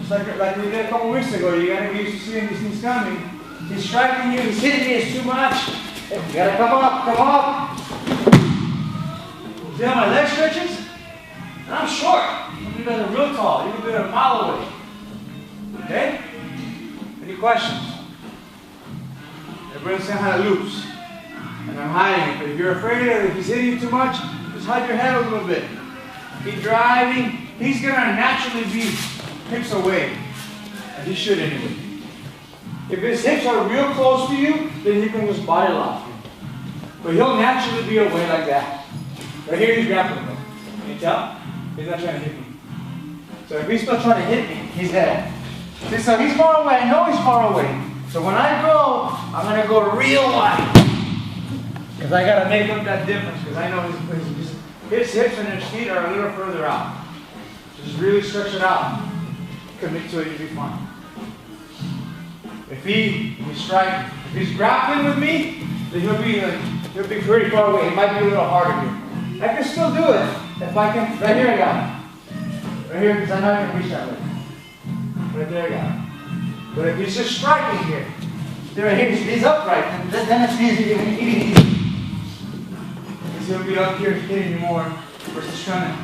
Just like we did a couple weeks ago. You gotta get used to seeing these things coming. He's striking you, he's hitting me, it's too much. You gotta come up, come up. See how my leg stretches? And I'm short. You guys are real tall. You can do it a mile away. Okay? Any questions? Everybody's saying how it loops. And I'm hiding it. But if you're afraid of it, if he's hitting you too much, just hide your head a little bit. Keep driving. He's going to naturally be hips away. And he should anyway. If his hips are real close to you, then you can just body lock him. But he'll naturally be away like that. Right here he's grappling though. Can you tell? He's not trying to hit me. So if he's still trying to hit me, he's dead. See, so he's far away. I know he's far away. So when I go, I'm going to go real wide. Because I got to make up that difference. Because I know his hips and his feet are a little further out. Just really stretch it out. Commit to it, you'll be fine. If he's grappling with me, then he'll be pretty far away. It might be a little harder here. I can still do it if I can. Right here I got it. Right here, because I know I can reach that way. Right there I got it. But if he's just striking here, right here, he's upright, and then it's easy. Because he'll be up here hitting you more versus trying to